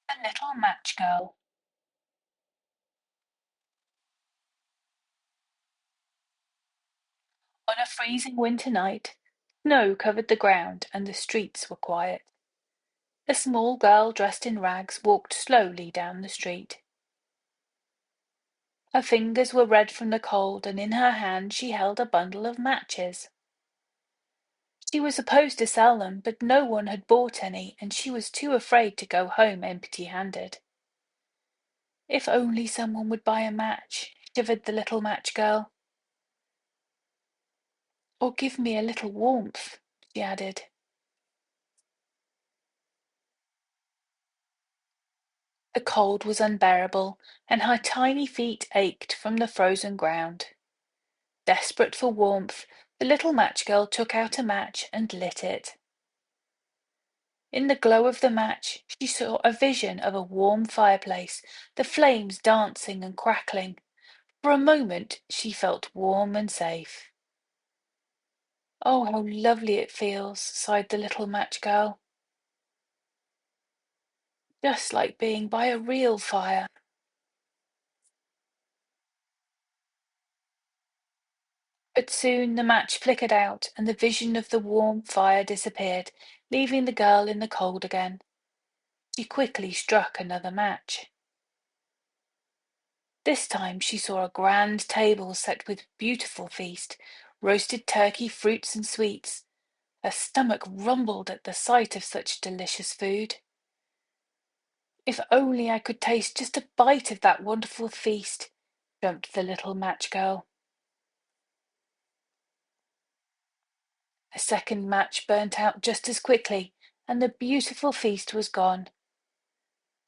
The Little Match Girl. On a freezing winter night, snow covered the ground and the streets were quiet. A small girl dressed in rags walked slowly down the street. Her fingers were red from the cold, and in her hand she held a bundle of matches. She was supposed to sell them, but no one had bought any, and she was too afraid to go home empty-handed. If only someone would buy a match, shivered the little match girl. Or give me a little warmth, she added. The cold was unbearable, and her tiny feet ached from the frozen ground. Desperate for warmth, the little match girl took out a match and lit it. In the glow of the match, she saw a vision of a warm fireplace, the flames dancing and crackling. For a moment, she felt warm and safe. Oh, how lovely it feels, sighed the little match girl. Just like being by a real fire. But soon the match flickered out and the vision of the warm fire disappeared, leaving the girl in the cold again. She quickly struck another match. This time she saw a grand table set with beautiful feast, roasted turkey, fruits and sweets. Her stomach rumbled at the sight of such delicious food. If only I could taste just a bite of that wonderful feast, dreamt the little match girl. A second match burnt out just as quickly, and the beautiful feast was gone.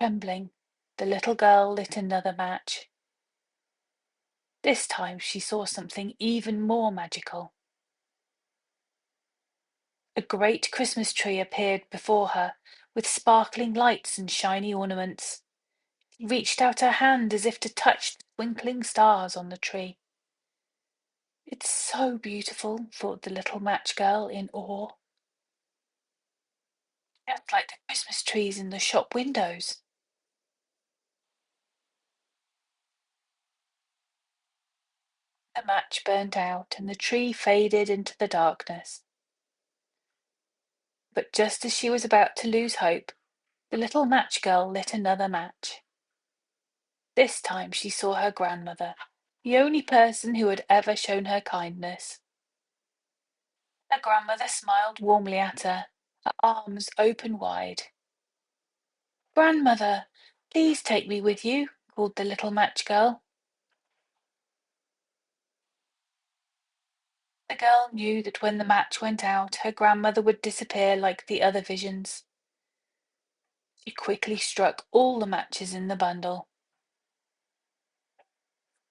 Trembling, the little girl lit another match. This time she saw something even more magical. A great Christmas tree appeared before her, with sparkling lights and shiny ornaments. She reached out her hand as if to touch the twinkling stars on the tree. It's so beautiful, thought the little match girl in awe, just like the Christmas trees in the shop windows. The match burnt out and the tree faded into the darkness. But just as she was about to lose hope, the little match girl lit another match. This time she saw her grandmother, the only person who had ever shown her kindness. Her grandmother smiled warmly at her, her arms open wide. Grandmother, please take me with you, called the little match girl. The girl knew that when the match went out, her grandmother would disappear like the other visions. She quickly struck all the matches in the bundle.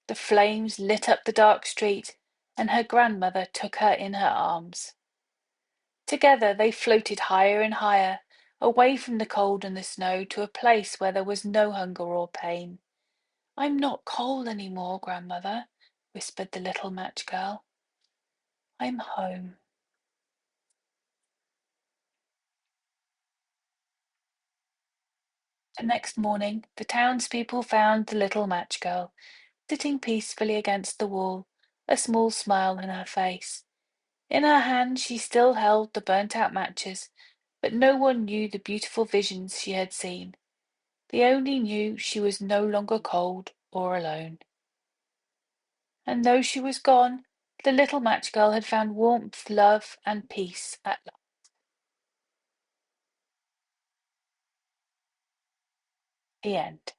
The flames lit up the dark street, and her grandmother took her in her arms. Together they floated higher and higher, away from the cold and the snow to a place where there was no hunger or pain. I'm not cold any more, grandmother, whispered the little match girl. I'm home. The next morning, the townspeople found the little match girl, sitting peacefully against the wall, a small smile on her face. In her hand she still held the burnt-out matches, but no one knew the beautiful visions she had seen. They only knew she was no longer cold or alone. And though she was gone, the little match girl had found warmth, love, and peace at the end.